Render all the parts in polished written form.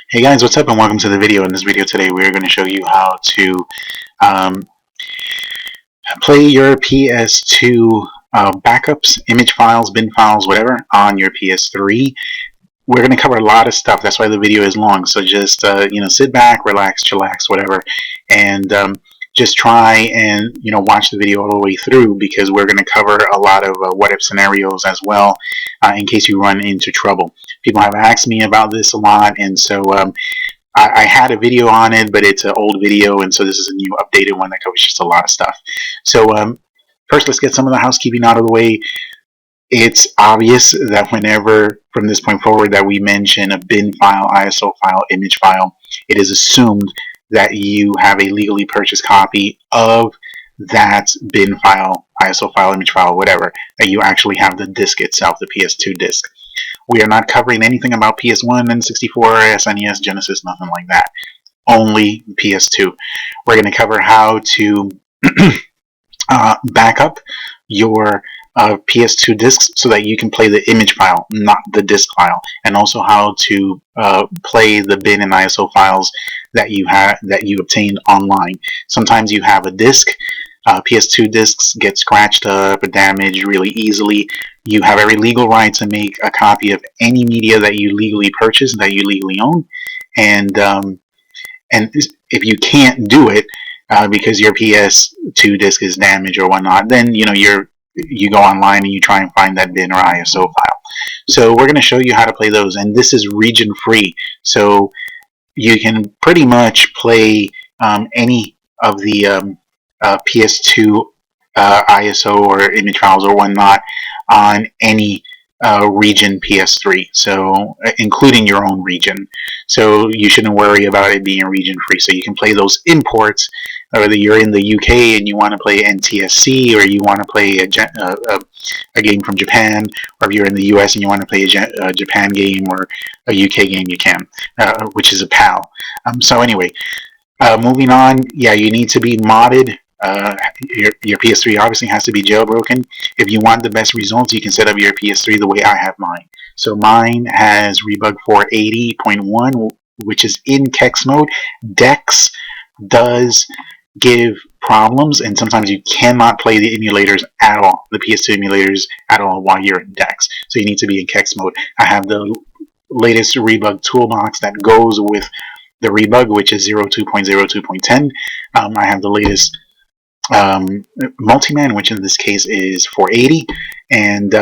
Hey guys, what's up and welcome to the video. In this video today we're going to show you how to um, play your PS2 backups, image files, bin files, whatever, on your PS3. We're going to cover a lot of stuff. That's why the video is long. So just sit back, relax, chillax, whatever, and just try and watch the video all the way through, because we're going to cover a lot of what if scenarios as well, in case you run into trouble. People have asked me about this a lot, and so I had a video on it, but it's an old video, and so this is a new updated one that covers just a lot of stuff. So first, let's get some of the housekeeping out of the way. It's obvious that whenever from this point forward that we mention a bin file, ISO file, image file, it is assumed that you have a legally purchased copy of that bin file, ISO file, image file, whatever, that you actually have the disc itself, the PS2 disc. We are not covering anything about PS1 and 64, SNES, Genesis, nothing like that. Only PS2. We're going to cover how to back up your PS2 discs so that you can play the image file, not the disc file, and also how to play the bin and ISO files that you obtained online. Sometimes you have a disc. PS2 discs get scratched up or damaged really easily. You have every legal right to make a copy of any media that you legally purchase, that you legally own, and if you can't do it because your PS2 disc is damaged or whatnot, then you go online and you try and find that bin or ISO file. So we're going to show you how to play those, and this is region free, so you can pretty much play any of the PS2 ISO or image files or whatnot on any region PS3, so including your own region. So you shouldn't worry about it being region free. So you can play those imports, whether you're in the UK and you want to play NTSC, or you want to play a game from Japan, or if you're in the US and you want to play a Japan game or a UK game, you can, which is a PAL. So anyway, moving on, yeah, you need to be modded. Your PS3 obviously has to be jailbroken. If you want the best results, you can set up your PS3 the way I have mine. So mine has rebug 480.1, which is in KEX mode. DeX does give problems, and sometimes you cannot play the emulators at all, the PS2 emulators at all, while you're in DeX. So you need to be in KEX mode. I have the latest rebug toolbox that goes with the rebug, which is 02.02.10. I have the latest multi-man, which in this case is 480, and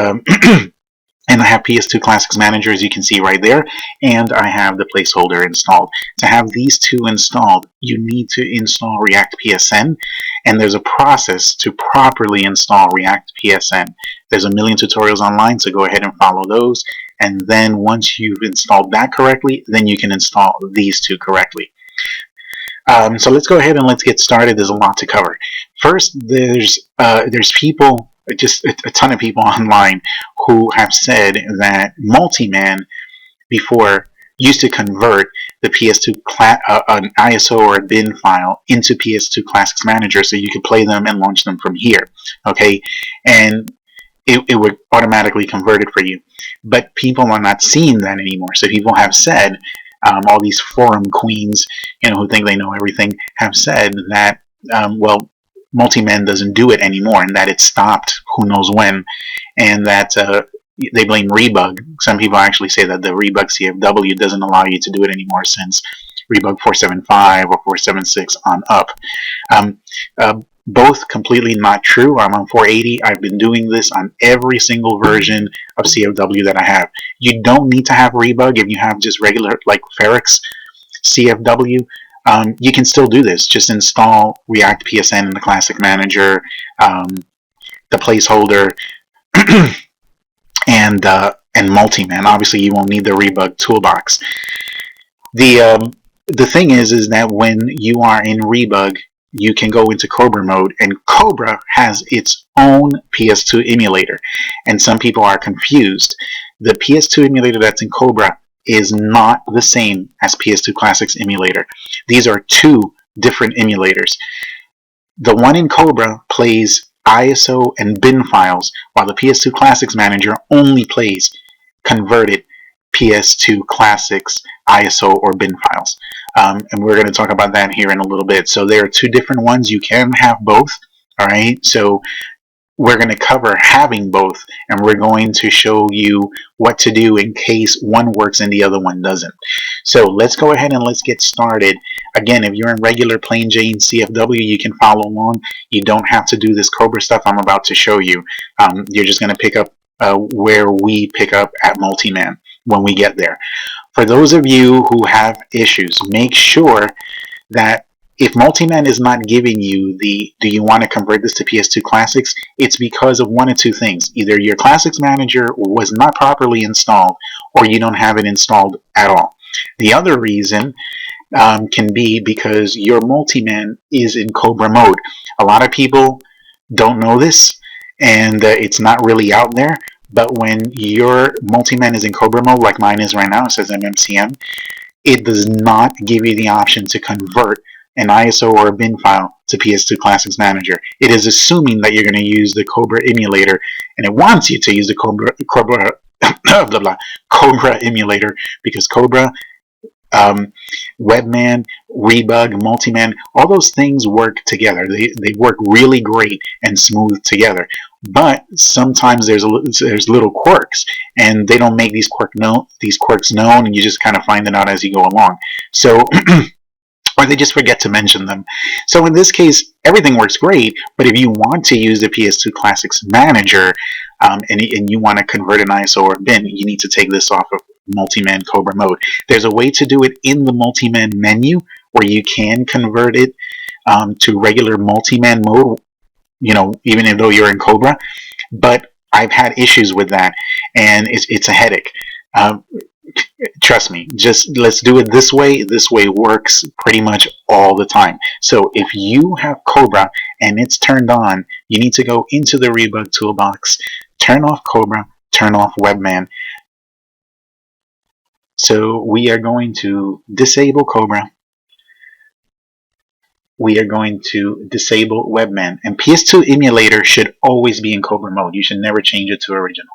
and I have PS2 Classics Manager, as you can see right there, and I have the placeholder installed. To have these two installed, you need to install React PSN, and there's a process to properly install React PSN. There's a million tutorials online, so go ahead and follow those, and then once you've installed that correctly, then you can install these two correctly. So let's go ahead and let's get started. There's a lot to cover. First, there's people, just a ton of people online, who have said that Multiman before used to convert the PS2 an ISO or a bin file into PS2 Classics Manager, so you could play them and launch them from here. Okay, and it would automatically convert it for you. But people are not seeing that anymore. So people have said, all these forum queens, who think they know everything, have said that, well, Multiman doesn't do it anymore, and that it stopped who knows when, and that they blame Rebug. Some people actually say that the Rebug CFW doesn't allow you to do it anymore since Rebug 475 or 476 on up. Both completely not true. I'm on 480. I've been doing this on every single version of CFW that I have. You don't need to have Rebug if you have just regular, like Ferrix CFW. You can still do this. Just install React PSN in the Classic Manager, the placeholder, and Multiman. Obviously, you won't need the Rebug toolbox. The thing is that when you are in Rebug, you can go into Cobra mode, and Cobra has its own PS2 emulator, and some people are confused. The PS2 emulator that's in Cobra is not the same as PS2 Classics emulator. These are two different emulators. The one in Cobra plays ISO and bin files, while the PS2 Classics Manager only plays converted PS2 Classics ISO or bin files. And we're going to talk about that here in a little bit. So there are two different ones. You can have both. All right. So we're going to cover having both, and we're going to show you what to do in case one works and the other one doesn't. So let's go ahead and let's get started. Again, if you're in regular plain Jane CFW, you can follow along. You don't have to do this Cobra stuff I'm about to show you. You're just going to pick up where we pick up at Multiman when we get there. For those of you who have issues, make sure that if Multiman is not giving you the do you want to convert this to PS2 Classics, it's because of one of two things. Either your Classics Manager was not properly installed, or you don't have it installed at all. The other reason can be because your Multiman is in Cobra mode. A lot of people don't know this, and it's not really out there. But when your Multiman is in Cobra mode, like mine is right now, it says MMCM, it does not give you the option to convert an ISO or a bin file to PS2 Classics Manager. It is assuming that you're going to use the Cobra emulator, and it wants you to use the Cobra emulator, because Cobra, Webman, Rebug, Multiman, all those things work together. They work really great and smooth together. But sometimes there's little quirks, and they don't make these quirks known, and you just kind of find it out as you go along. So or they just forget to mention them. So in this case, everything works great, but if you want to use the PS2 Classics Manager and you want to convert an ISO or bin, you need to take this off of Multiman Cobra mode. There's a way to do it in the Multiman menu where you can convert it to regular Multiman mode, even though you're in Cobra, but I've had issues with that, and it's a headache. Trust me, just let's do it this way. This way works pretty much all the time. So if you have Cobra and it's turned on, you need to go into the Rebug toolbox, turn off Cobra, turn off Webman. So we are going to disable Cobra. We are going to disable Webman. And PS2 emulator should always be in Cobra mode. You should never change it to original.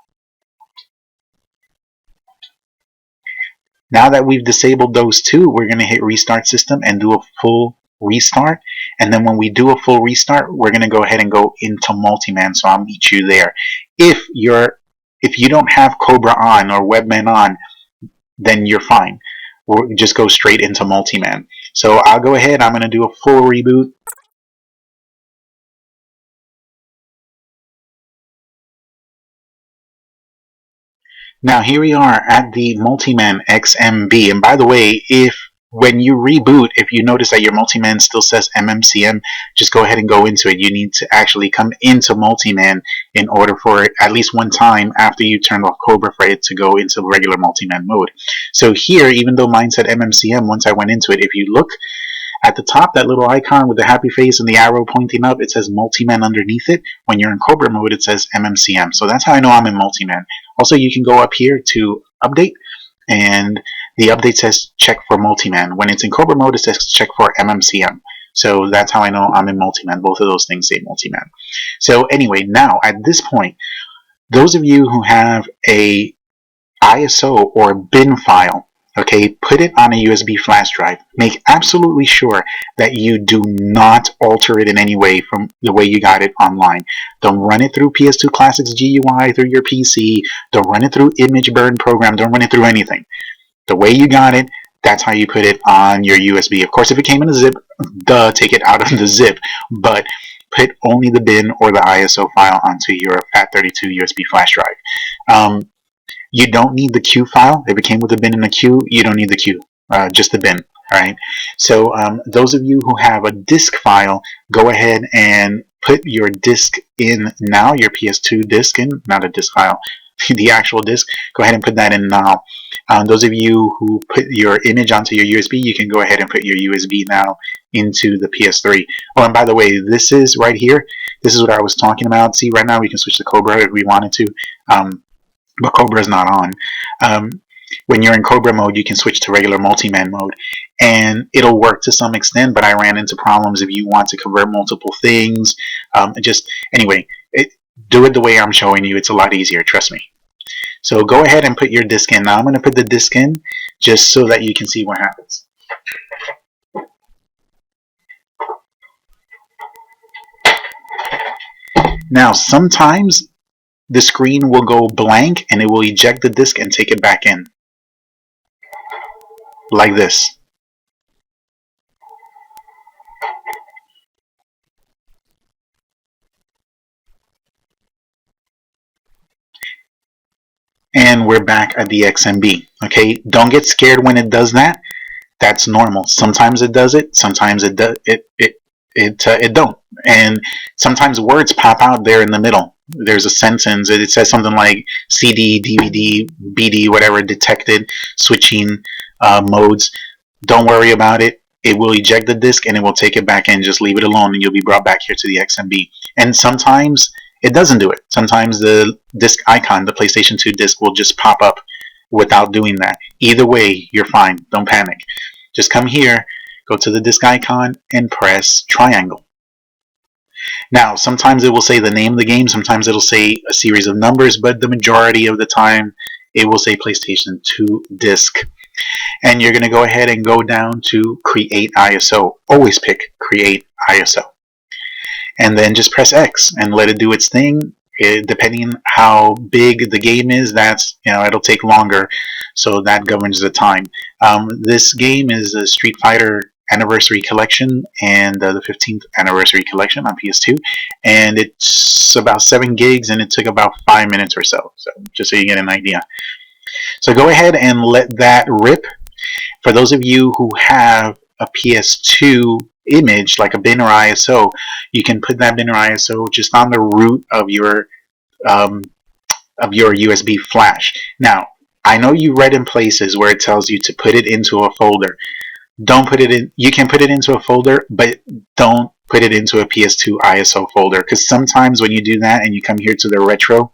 Now that we've disabled those two, we're going to hit Restart System and do a full restart. And then when we do a full restart, we're going to go ahead and go into Multiman. So I'll meet you there. If you don't have Cobra on or Webman on, then you're fine. We'll just go straight into Multiman. So I'll go ahead. I'm going to do a full reboot. Now here we are at the Multiman XMB, and by the way, when you reboot, if you notice that your Multiman still says MMCM, just go ahead and go into it. You need to actually come into Multiman in order for it, at least one time after you turn off Cobra, for it to go into regular Multiman mode. So here, even though mine said MMCM, once I went into it, if you look at the top, that little icon with the happy face and the arrow pointing up, it says Multiman underneath it. When you're in Cobra mode, it says MMCM. So that's how I know I'm in Multiman. Also, you can go up here to update, and the update says check for Multiman. When it's in Cobra mode, it says check for MMCM. So that's how I know I'm in Multiman. Both of those things say Multiman. So anyway, now at this point, those of you who have a ISO or bin file, okay, put it on a USB flash drive. Make absolutely sure that you do not alter it in any way from the way you got it online. Don't run it through PS2 Classics GUI through your PC. Don't run it through Image Burn program. Don't run it through anything. The way you got it, that's how you put it on your USB. Of course, if it came in a zip, take it out of the zip. But put only the bin or the ISO file onto your FAT32 USB flash drive. You don't need the Q file. If it came with a bin and a Q, you don't need the Q, just the bin. All right. So those of you who have a disk file, go ahead and put your disk in now, your PS2 disk in, not a disk file, the actual disk. Go ahead and put that in now. Those of you who put your image onto your USB, you can go ahead and put your USB now into the PS3. Oh, and by the way, this is right here. This is what I was talking about. See, right now we can switch to Cobra if we wanted to. But Cobra is not on. When you're in Cobra mode, you can switch to regular Multiman mode, and it'll work to some extent, but I ran into problems if you want to convert multiple things. Anyway, do it the way I'm showing you. It's a lot easier, trust me. So go ahead and put your disk in. Now I'm going to put the disk in just so that you can see what happens. Now sometimes the screen will go blank and it will eject the disk and take it back in. Like this. And we're back at the XMB. Okay, don't get scared when it does that. That's normal. Sometimes it does it. Sometimes it does it don't. And sometimes words pop out there in the middle. There's a sentence. It says something like CD, DVD, BD, whatever, detected, switching modes. Don't worry about it. It will eject the disk and it will take it back in. Just leave it alone and you'll be brought back here to the XMB. And sometimes it doesn't do it. Sometimes the disk icon, the PlayStation 2 disk, will just pop up without doing that. Either way, you're fine. Don't panic. Just come here, go to the disk icon, and press triangle. Now, sometimes it will say the name of the game, sometimes it'll say a series of numbers, but the majority of the time it will say PlayStation 2 disk. And you're going to go ahead and go down to Create ISO. Always pick Create ISO. And then just press X and let it do its thing. Depending how big the game is, it'll take longer, so that governs the time. This game is a Street Fighter Anniversary Collection and the 15th Anniversary Collection on PS2, and it's about 7 gigs, and it took about 5 minutes or so. So just so you get an idea. So go ahead and let that rip. For those of you who have a PS2 image like a bin or ISO, you can put that bin or ISO just on the root of your USB flash. Now, I know you read in places where it tells you to put it into a folder. Don't put it in. You can put it into a folder, but don't put it into a PS2 ISO folder, because sometimes when you do that and you come here to the retro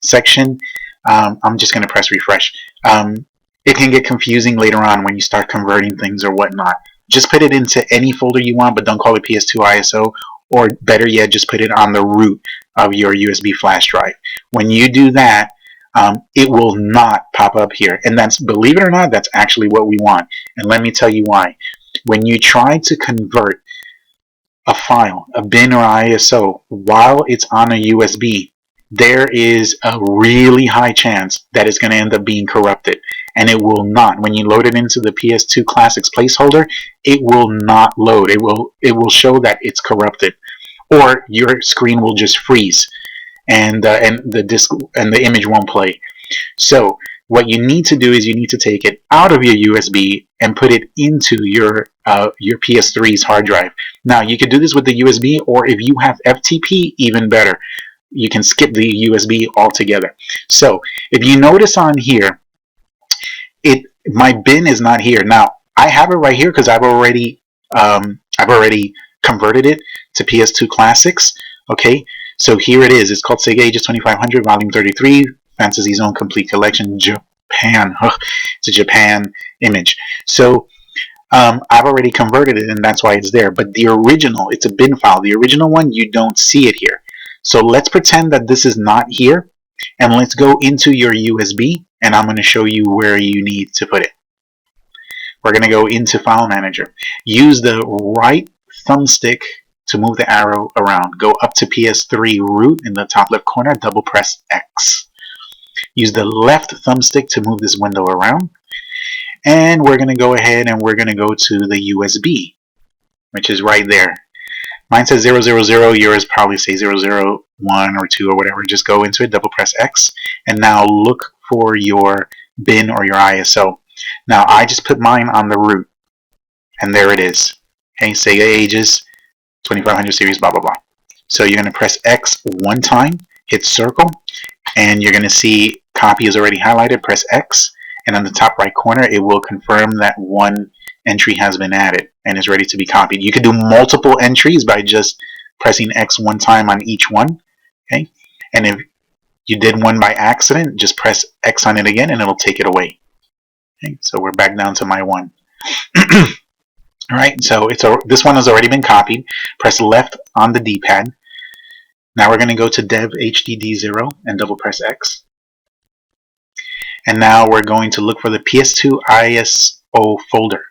section, I'm just going to press refresh. It can get confusing later on when you start converting things or whatnot. Just put it into any folder you want, but don't call it PS2 ISO, or better yet, just put it on the root of your USB flash drive. When you do that, it will not pop up here. And that's, believe it or not, that's actually what we want. And let me tell you why. When you try to convert a file, a bin or ISO, while it's on a USB, there is a really high chance that it's going to end up being corrupted. And it will not. When you load it into the PS2 Classics placeholder, it will not load. It will show that it's corrupted, or your screen will just freeze, and the disc and the image won't play. So what you need to do is you need to take it out of your USB and put it into your PS3's hard drive. Now you could do this with the USB, or if you have FTP, even better. You can skip the USB altogether. So if you notice on here, my bin is not here. Now I have it right here because I've already converted it to PS2 Classics. Okay, so here it is. It's called Sega Ages 2500 Volume 33 Fantasy Zone Complete Collection Japan. It's a Japan image. So I've already converted it, and that's why it's there. But the original, it's a bin file. The original one, you don't see it here. So let's pretend that this is not here, and let's go into your USB, and I'm going to show you where you need to put it. We're going to go into File Manager. Use the right thumbstick to move the arrow around. Go up to PS3 root in the top left corner, double press X. Use the left thumbstick to move this window around. And we're going to go ahead and we're going to go to the USB, which is right there. Mine says 000, yours probably say 001 or 2 or whatever. Just go into it, double press X, and now look for your bin or your ISO. Now I just put mine on the root, and there it is. Okay, Sega Ages 2500 series, blah blah blah. So you're going to press X one time, hit circle, and you're going to see copy is already highlighted. Press X, and on the top right corner it will confirm that one entry has been added and is ready to be copied. You could do multiple entries by just pressing X one time on each one. Okay, and if you did one by accident, just press X on it again and it'll take it away. Okay, so we're back down to my one. Alright, so this one has already been copied. Press left on the D-pad. Now we're going to go to Dev HDD0 and double press X. And now we're going to look for the PS2 ISO folder.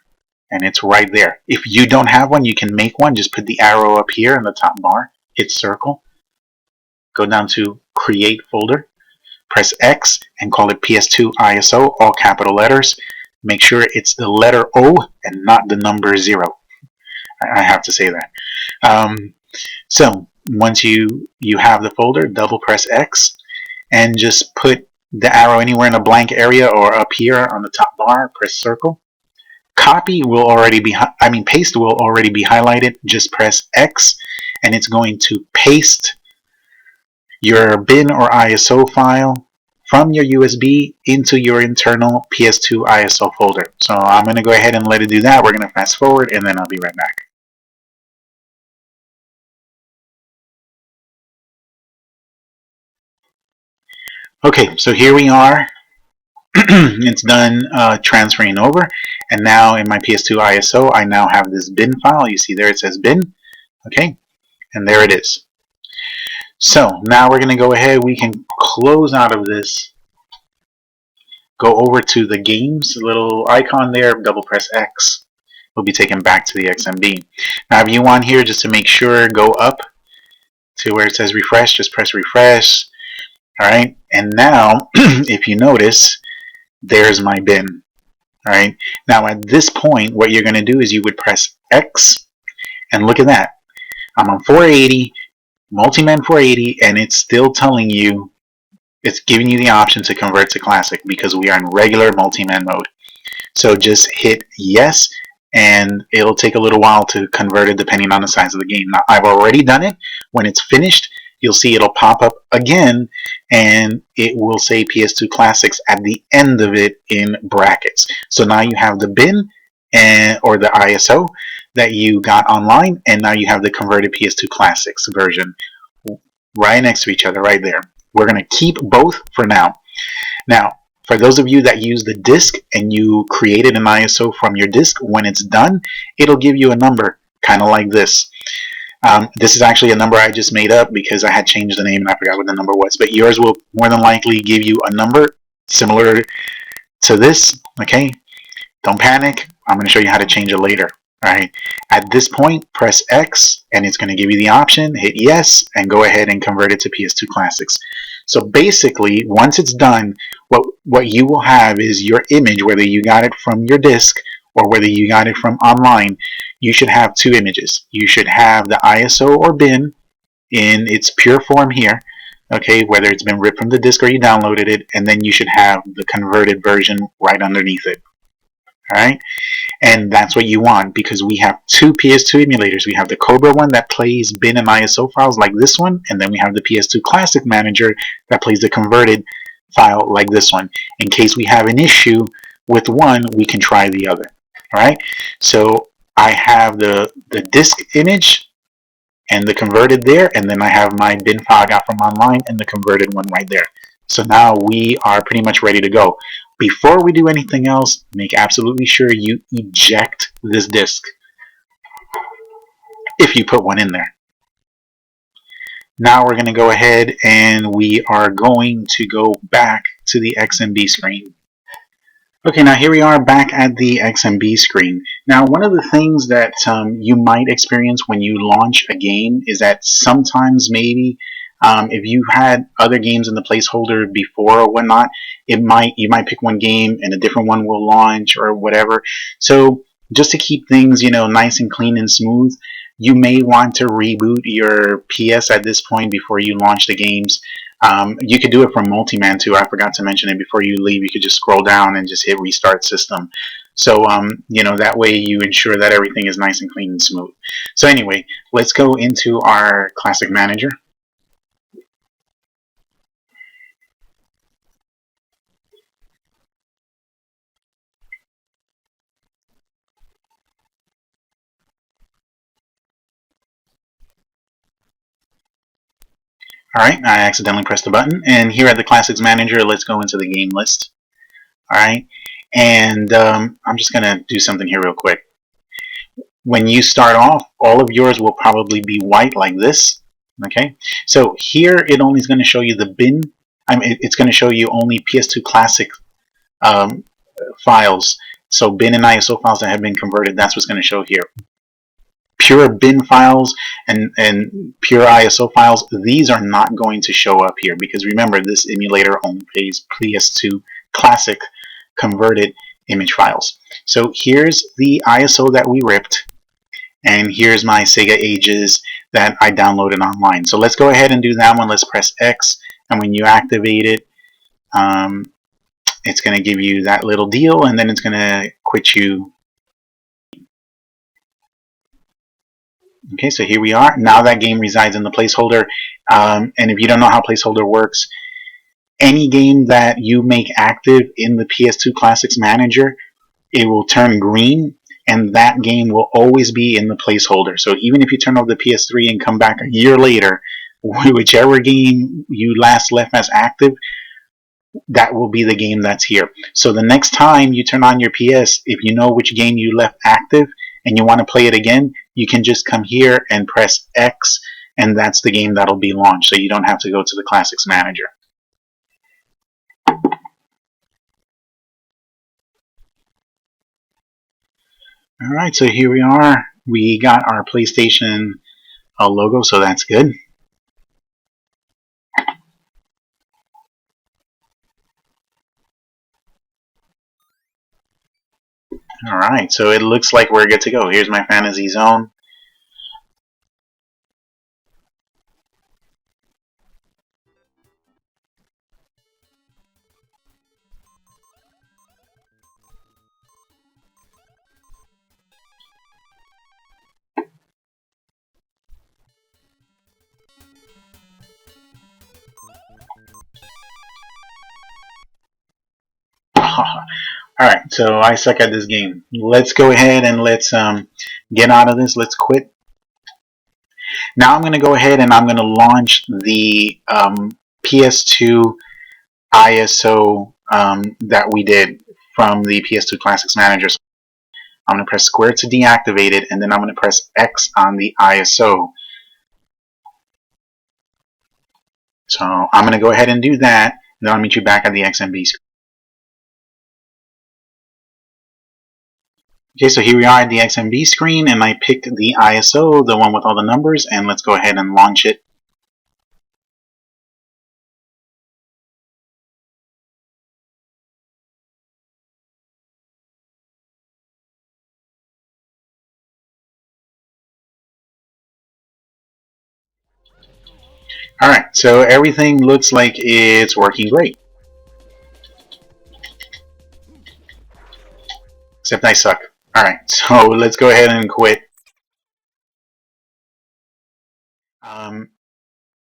And it's right there. If you don't have one, you can make one. Just put the arrow up here in the top bar, hit circle, go down to create folder, press X and call it PS2 ISO, all capital letters. Make sure it's the letter O and not the number 0. I have to say that. So once you have the folder, double press X and just put the arrow anywhere in a blank area or up here on the top bar, press circle. Copy will already be, paste will already be highlighted. Just press X and it's going to paste your bin or ISO file from your USB into your internal PS2 ISO folder. So I'm going to go ahead and let it do that. We're going to fast forward and then I'll be right back. Okay, so here we are. It's done transferring over, and now in my PS2 ISO I now have this bin file. You see there it says bin, okay, and there it is. So now we're going to go ahead, we can close out of this, go over to the games little icon there, double press X, we'll be taken back to the XMB. Now if you want here, just to make sure, go up to where it says refresh, just press refresh. Alright, and now if you notice, there's my bin. Alright, now at this point what you're going to do is you would press X, and look at that, I'm on 480, multi-man 480, and it's still telling you, it's giving you the option to convert to classic because we are in regular multi-man mode. So just hit yes, and it'll take a little while to convert it depending on the size of the game. Now I've already done it. When it's finished, you'll see it'll pop up again and it will say PS2 Classics at the end of it in brackets. So now you have the bin or the ISO that you got online, and now you have the converted PS2 Classics version right next to each other right there. We're going to keep both for now. Now, for those of you that use the disk and you created an ISO from your disk, when it's done, it'll give you a number kind of like this. This is actually a number I just made up because I had changed the name and I forgot what the number was. But yours will more than likely give you a number similar to this. Okay, don't panic. I'm going to show you how to change it later. All right. At this point, press X and it's going to give you the option. Hit yes and go ahead and convert it to PS2 Classics. So basically, once it's done, what you will have is your image, whether you got it from your disk or whether you got it from online. You should have two images. You should have the ISO or bin in its pure form here, okay, whether it's been ripped from the disk or you downloaded it, and then you should have the converted version right underneath it. Alright, and that's what you want because we have two PS2 emulators. We have the Cobra one that plays bin and ISO files like this one, and then we have the PS2 Classic Manager that plays the converted file like this one. In case we have an issue with one, we can try the other. Alright, so I have the disk image and the converted there, and then I have my bin file I got from online and the converted one right there. So now we are pretty much ready to go. Before we do anything else, make absolutely sure you eject this disk if you put one in there. Now we're going to go ahead and we are going to go back to the XMB screen. Okay, now here we are back at the XMB screen. Now, one of the things that you might experience when you launch a game is that sometimes maybe if you've had other games in the placeholder before or whatnot, you might pick one game and a different one will launch or whatever. So just to keep things, nice and clean and smooth, you may want to reboot your PS at this point before you launch the games. You could do it from Multiman too. I forgot to mention it. Before you leave, you could just scroll down and just hit restart system. So that way you ensure that everything is nice and clean and smooth. So anyway, let's go into our Classic Manager. Alright, I accidentally pressed the button, and here at the Classics Manager, let's go into the game list. Alright, and I'm just going to do something here real quick. When you start off, all of yours will probably be white like this. Okay, so here it only is going to show you the bin. It's going to show you only PS2 Classic um, files. So bin and ISO files that have been converted, that's what's going to show here. Pure bin files and pure ISO files, these are not going to show up here because remember, this emulator only plays PS2 classic converted image files. So here's the ISO that we ripped, and here's my Sega Ages that I downloaded online. So let's go ahead and do that one. Let's press X, and when you activate it, it's going to give you that little deal, and then it's going to quit you. Okay, so here we are. Now that game resides in the placeholder, and if you don't know how placeholder works, any game that you make active in the PS2 Classics Manager, it will turn green, and that game will always be in the placeholder. So even if you turn off the PS3 and come back a year later, whichever game you last left as active, that will be the game that's here. So the next time you turn on your PS, if you know which game you left active and you want to play it again, you can just come here and press X, and that's the game that'll be launched. So you don't have to go to the Classics Manager. Alright, so here we are. We got our PlayStation logo, so that's good. Alright, so it looks like we're good to go. Here's my fantasy zone. Alright, so I suck at this game. Let's go ahead and let's get out of this. Let's quit. Now I'm going to go ahead and I'm going to launch the PS2 ISO that we did from the PS2 Classics Manager. So I'm going to press square to deactivate it, and then I'm going to press X on the ISO. So I'm going to go ahead and do that, and then I'll meet you back at the XMB screen. Okay, so here we are at the XMB screen, and I picked the ISO, the one with all the numbers, and let's go ahead and launch it. Alright, so everything looks like it's working great. Except I suck. Alright, so let's go ahead and quit.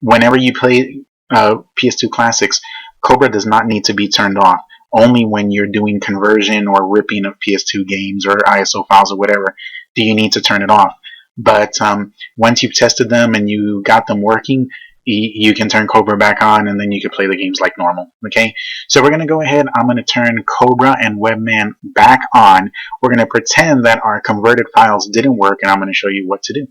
Whenever you play PS2 Classics, Cobra does not need to be turned off. Only when you're doing conversion or ripping of PS2 games or ISO files or whatever do you need to turn it off. But once you've tested them and you got them working, you can turn Cobra back on, and then you can play the games like normal. Okay, so we're going to go ahead. I'm going to turn Cobra and Webman back on. We're going to pretend that our converted files didn't work, and I'm going to show you what to do.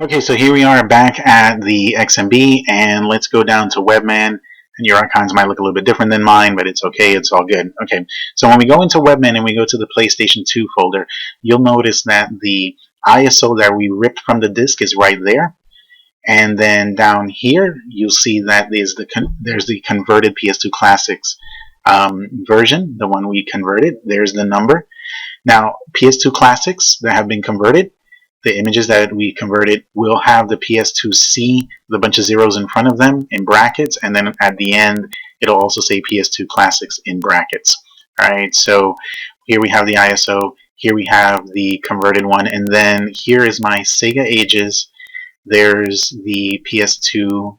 Okay, so here we are back at the XMB, and let's go down to Webman. And your icons might look a little bit different than mine, but it's okay, it's all good. Okay, so when we go into Webman and we go to the PlayStation 2 folder, you'll notice that the ISO that we ripped from the disk is right there. And then down here, you'll see that there's the converted PS2 Classics version, the one we converted. There's the number. Now, PS2 Classics that have been converted, the images that we converted will have the PS2C, the bunch of zeros in front of them in brackets, and then at the end it'll also say PS2 Classics in brackets. Alright, so here we have the ISO, here we have the converted one, and then here is my Sega Ages. There's the PS2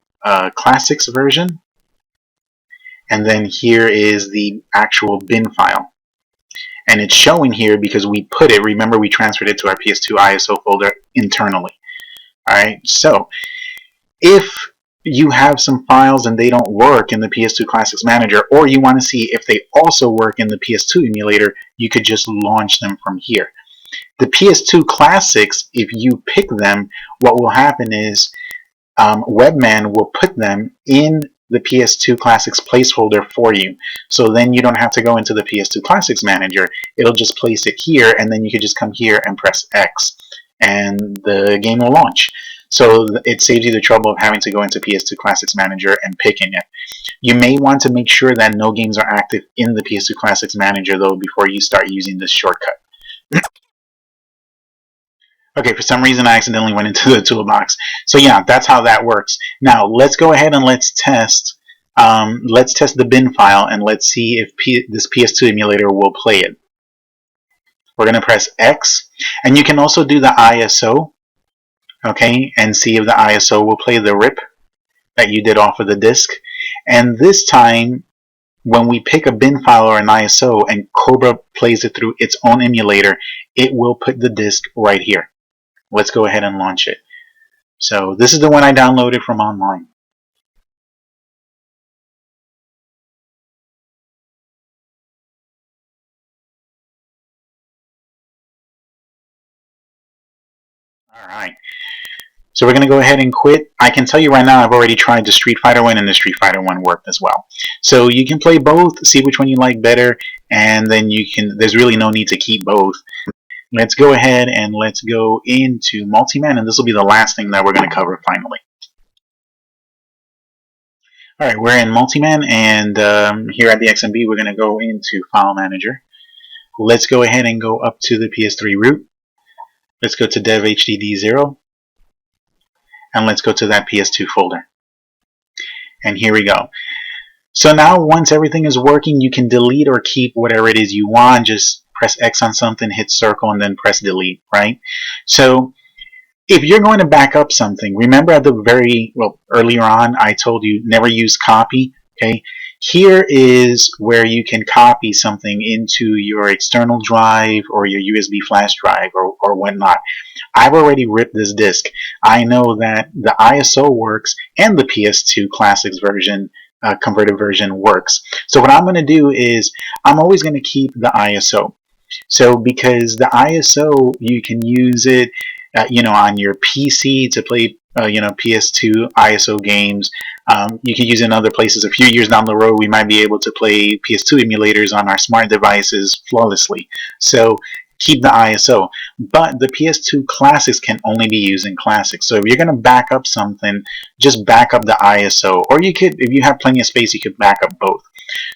Classics version, and then here is the actual bin file. And it's showing here because we put it, remember we transferred it to our PS2 ISO folder internally. Alright, so if you have some files and they don't work in the PS2 Classics Manager, or you want to see if they also work in the PS2 emulator, you could just launch them from here. The PS2 classics, if you pick them, what will happen is Webman will put them in the PS2 Classics placeholder for you. So then you don't have to go into the PS2 Classics manager. It'll just place it here, and then you can just come here and press X, and the game will launch. So it saves you the trouble of having to go into PS2 Classics manager and picking it. You may want to make sure that no games are active in the PS2 Classics manager though before you start using this shortcut. Okay, for some reason I accidentally went into the toolbox. So yeah, that's how that works. Now let's go ahead and let's test. Let's test the bin file and let's see if this PS2 emulator will play it. We're going to press X, and you can also do the ISO, okay, and see if the ISO will play the rip that you did off of the disk. And this time, when we pick a bin file or an ISO and Cobra plays it through its own emulator, it will put the disk right here. Let's go ahead and launch it. So this is the one I downloaded from online. Alright, so we're going to go ahead and quit. I can tell you right now I've already tried the Street Fighter one, and the Street Fighter one worked as well. So you can play both, see which one you like better, and then you can, there's really no need to keep both. Let's go ahead and let's go into Multiman, and this will be the last thing that we're going to cover finally. Alright, we're in Multiman, and here at the XMB we're going to go into File Manager. Let's go ahead and go up to the PS3 root. Let's go to Dev HDD0, and let's go to that PS2 folder. And here we go. So now once everything is working, you can delete or keep whatever it is you want. Just press X on something, hit circle, and then press delete, right? So if you're going to back up something, remember at the earlier on I told you never use copy, okay? Here is where you can copy something into your external drive or your USB flash drive or whatnot. I've already ripped this disk. I know that the ISO works and the PS2 Classics version, converted version works. So what I'm going to do is I'm always going to keep the ISO. So because the ISO, you can use it on your PC to play PS2 ISO games. You can use it in other places. A few years down the road, we might be able to play PS2 emulators on our smart devices flawlessly. So keep the ISO. But the PS2 Classics can only be used in Classics. So if you're going to back up something, just back up the ISO. Or you could, if you have plenty of space, you could back up both.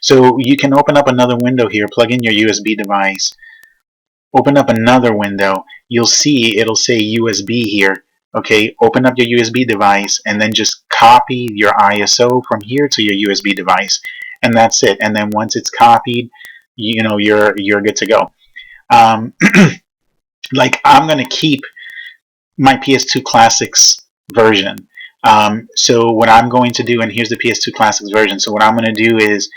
So you can open up another window here, plug in your USB device, open up another window. You'll see it'll say USB here. Okay, open up your USB device and then just copy your ISO from here to your USB device, and that's it. And then once it's copied, you're good to go. Like I'm gonna keep my PS2 Classics version. So what I'm going to do, and here's the PS2 Classics version. So what I'm going to do is,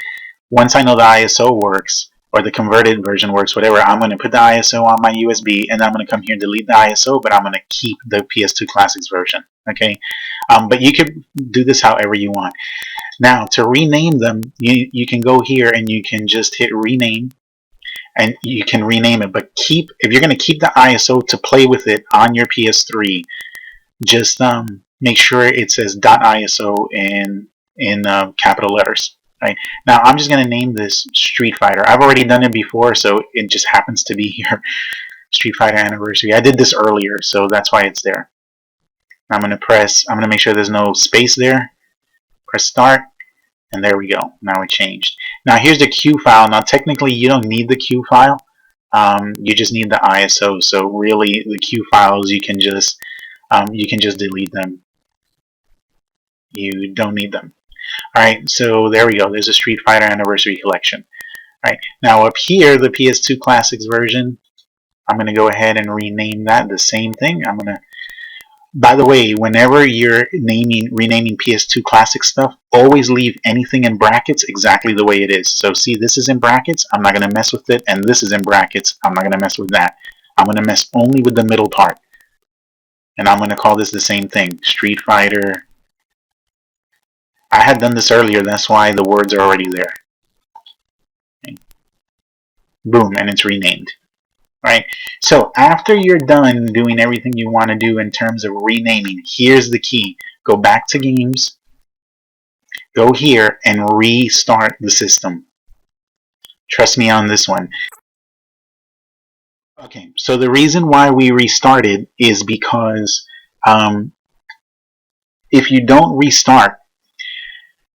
once I know the ISO works, or the converted version works, whatever, I'm going to put the ISO on my USB, and I'm going to come here and delete the ISO, but I'm going to keep the PS2 Classics version. Okay, but you can do this however you want. Now, to rename them, you can go here and you can just hit rename, and you can rename it. But if you're going to keep the ISO to play with it on your PS3, just make sure it says .iso in capital letters. Right? Now I'm just going to name this Street Fighter. I've already done it before, so it just happens to be here. Street Fighter Anniversary. I did this earlier, so that's why it's there. I'm going to make sure there's no space there. Press start, and there we go. Now it changed. Now here's the Q file. Now technically you don't need the Q file. You just need the ISO. So really the Q files you can just delete them. You don't need them. Alright, so there we go. There's a Street Fighter Anniversary Collection. Alright, now up here, the PS2 Classics version, I'm going to go ahead and rename that the same thing. By the way, whenever you're renaming PS2 Classic stuff, always leave anything in brackets exactly the way it is. So see, this is in brackets, I'm not going to mess with it, and this is in brackets, I'm not going to mess with that. I'm going to mess only with the middle part. And I'm going to call this the same thing, Street Fighter. I had done this earlier, that's why the words are already there. Okay. Boom, and it's renamed. right? So after you're done doing everything you want to do in terms of renaming, here's the key. Go back to games, go here, and restart the system. Trust me on this one. Okay, so the reason why we restarted is because um, if you don't restart,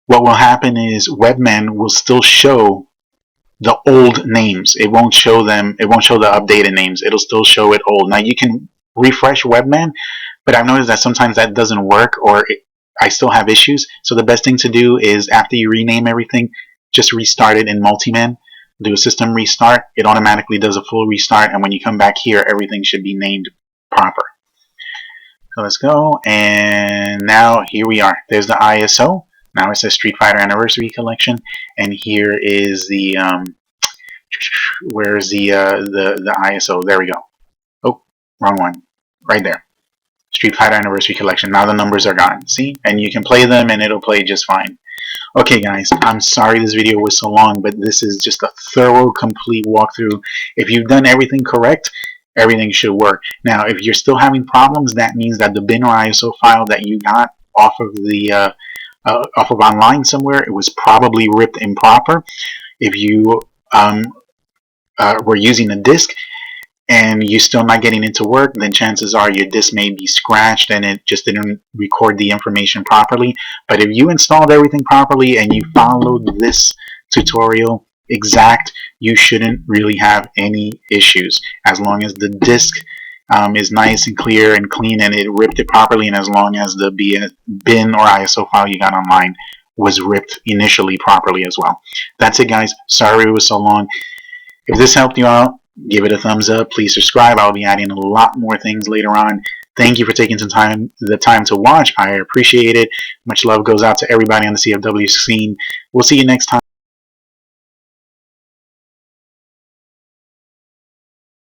what will happen is Webman will still show the old names. It won't show them. It won't show the updated names. It'll still show it old. Now you can refresh Webman, but I've noticed that sometimes that doesn't work, or I still have issues. So the best thing to do is after you rename everything, just restart it in Multiman. Do a system restart. It automatically does a full restart, and when you come back here, everything should be named proper. So let's go, and now here we are. There's the ISO. Now it says Street Fighter Anniversary Collection, and here is the where's the ISO? There we go. Oh, wrong one. Right there. Street Fighter Anniversary Collection. Now the numbers are gone. See? And you can play them and it'll play just fine. Okay guys, I'm sorry this video was so long, but this is just a thorough, complete walkthrough. If you've done everything correct, everything should work. Now, if you're still having problems, that means that the bin or ISO file that you got off of the off of online somewhere, it was probably ripped improper. If you were using a disk and you're still not getting it to work, then chances are your disk may be scratched and it just didn't record the information properly. But if you installed everything properly and you followed this tutorial exact, you shouldn't really have any issues as long as the disk is nice and clear and clean and it ripped it properly, and as long as the bin or ISO file you got online was ripped initially properly as well. That's it guys, sorry it was so long. If this helped you out, give it a thumbs up. Please subscribe. I'll be adding a lot more things later on. Thank you for taking the time to watch. I appreciate it. Much love goes out to everybody on the CFW scene. We'll see you next time.